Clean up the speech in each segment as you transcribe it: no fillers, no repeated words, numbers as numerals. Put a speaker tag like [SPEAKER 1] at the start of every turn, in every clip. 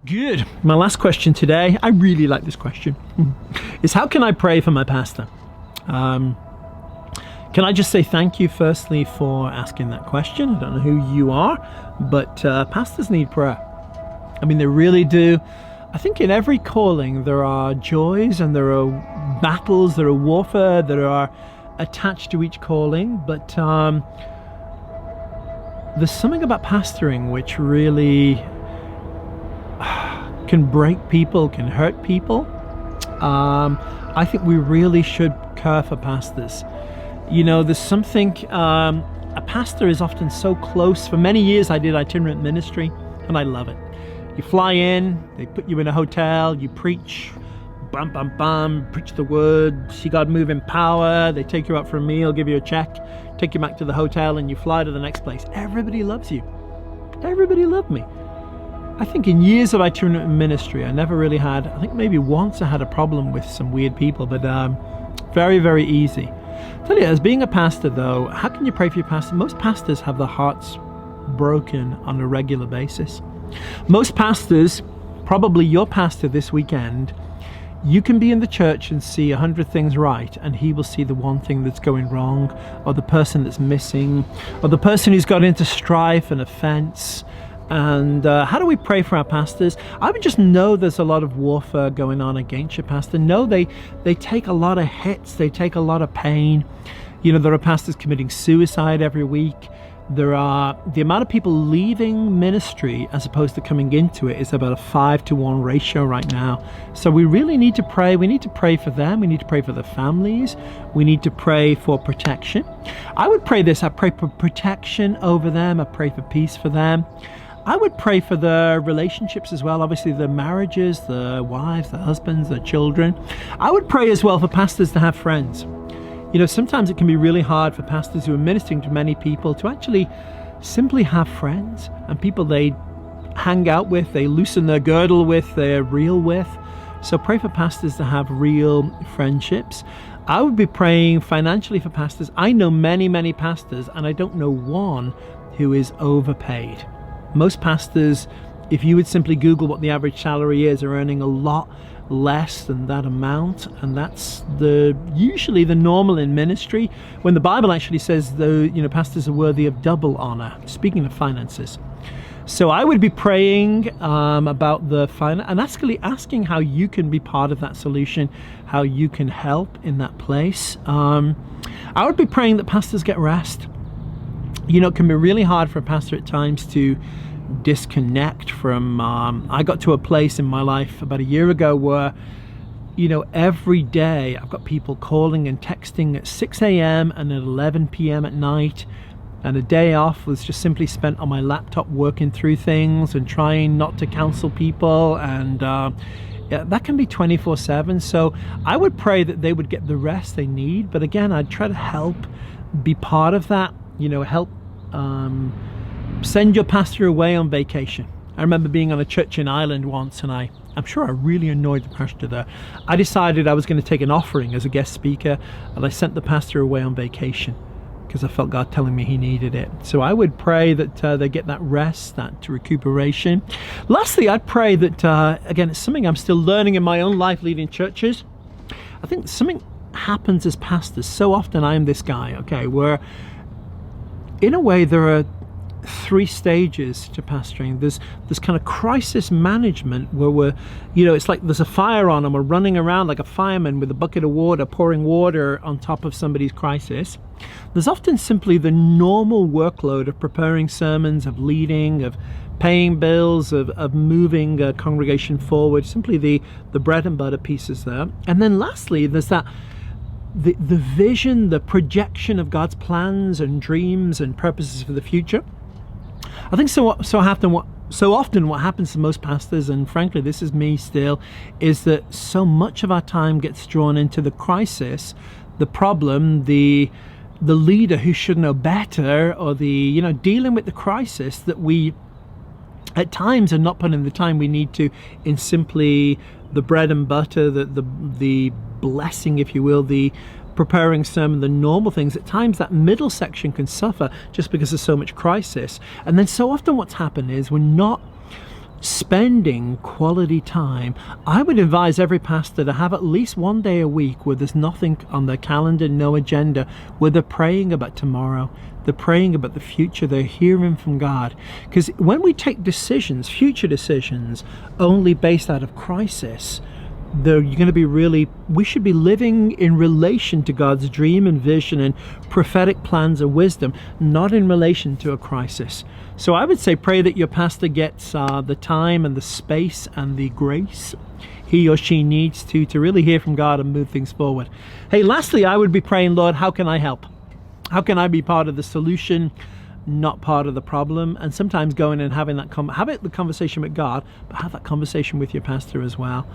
[SPEAKER 1] Good. My last question today, I really like this question, is how can I pray for my pastor? Can I just say thank you firstly for asking that question? I don't know who you are, but pastors need prayer. I mean, they really do. I think in every calling there are joys and there are battles, there are warfare that are attached to each calling, but there's something about pastoring which really can break people, can hurt people. I think we really should care for pastors. You know, there's something, a pastor is often so close. For many years I did itinerant ministry and I love it. You fly in, they put you in a hotel, you preach, bam, bam, bam, preach the word, see God move in power, they take you out for a meal, give you a check, take you back to the hotel and you fly to the next place. Everybody loves you. Everybody loved me. I think in years of itinerant ministry, I never really had, I think maybe once I had a problem with some weird people, but very, very easy. I tell you, as being a pastor though, how can you pray for your pastor? Most pastors have their hearts broken on a regular basis. Most pastors, probably your pastor this weekend, you can be in the church and see 100 things right, and he will see the one thing that's going wrong, or the person that's missing, or the person who's got into strife and offense. And how do we pray for our pastors? I would just know there's a lot of warfare going on against your pastor. No, they take a lot of hits. They take a lot of pain. You know, there are pastors committing suicide every week. There are, the amount of people leaving ministry as opposed to coming into it is about a 5-to-1 ratio right now. So we really need to pray. We need to pray for them. We need to pray for their families. We need to pray for protection. I would pray this. I pray for protection over them. I pray for peace for them. I would pray for the relationships as well, obviously the marriages, the wives, the husbands, the children. I would pray as well for pastors to have friends. You know, sometimes it can be really hard for pastors who are ministering to many people to actually simply have friends and people they hang out with, they loosen their girdle with, they're real with. So pray for pastors to have real friendships. I would be praying financially for pastors. I know many, many pastors, and I don't know one who is overpaid. Most pastors, if you would simply Google what the average salary is, are earning a lot less than that amount, and that's usually the normal in ministry, when the Bible actually says pastors are worthy of double honor, speaking of finances. So I would be praying about the finance and asking how you can be part of that solution, how you can help in that place. I would be praying that pastors get rest. You know, it can be really hard for a pastor at times to disconnect from, I got to a place in my life about a year ago where, you know, every day I've got people calling and texting at 6 a.m. and at 11 p.m. at night, and a day off was just simply spent on my laptop working through things and trying not to cancel people, and yeah, that can be 24/7. So I would pray that they would get the rest they need, but again, I'd try to help be part of that, you know, help send your pastor away on vacation. I remember being on a church in Ireland once, and I'm sure I really annoyed the pastor there. I decided I was going to take an offering as a guest speaker, and I sent the pastor away on vacation because I felt God telling me he needed it. So I would pray that they get that rest, that recuperation. Lastly, I'd pray that, again, it's something I'm still learning in my own life leading churches. I think something happens as pastors. So often I am this guy, okay, where in a way there are 3 stages to pastoring. There's kind of crisis management where we're, you know, it's like there's a fire on and we're running around like a fireman with a bucket of water, pouring water on top of somebody's crisis. There's often simply the normal workload of preparing sermons, of leading, of paying bills, of moving a congregation forward, simply the bread and butter pieces there. And then lastly, there's that the vision, the projection of God's plans and dreams and purposes for the future. I think so often what happens to most pastors, and frankly this is me still, is that so much of our time gets drawn into the crisis, the problem, the leader who should know better, or dealing with the crisis, that we at times are not putting the time we need to in simply the bread and butter, the blessing, if you will, the preparing sermon, the normal things. At times that middle section can suffer just because there's so much crisis. And then so often what's happened is we're not spending quality time. I would advise every pastor to have at least one day a week where there's nothing on their calendar, no agenda, where they're praying about tomorrow, they're praying about the future, they're hearing from God. Because when we take decisions, future decisions, only based out of crisis, you're going to be we should be living in relation to God's dream and vision and prophetic plans and wisdom, not in relation to a crisis. So I would say pray that your pastor gets the time and the space and the grace he or she needs to really hear from God and move things forward. Hey, lastly, I would be praying, Lord, how can I help? How can I be part of the solution, not part of the problem? And sometimes going and having that the conversation with God, but have that conversation with your pastor as well.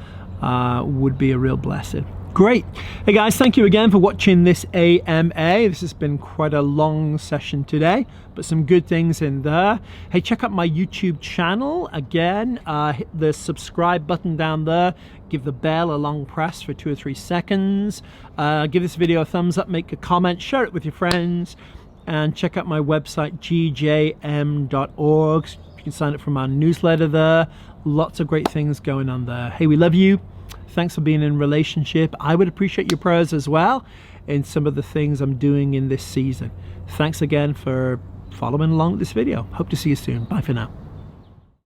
[SPEAKER 1] Would be a real blessing. Great. Hey guys, thank you again for watching this AMA. This has been quite a long session today, but some good things in there. Hey, check out my YouTube channel. Again, hit the subscribe button down there. Give the bell a long press for 2 or 3 seconds. Give this video a thumbs up, make a comment, share it with your friends, and check out my website, gjm.org. You can sign up for my newsletter there. Lots of great things going on there. Hey, we love you. Thanks for being in relationship. I would appreciate your prayers as well in some of the things I'm doing in this season. Thanks again for following along with this video. Hope to see you soon. Bye for now.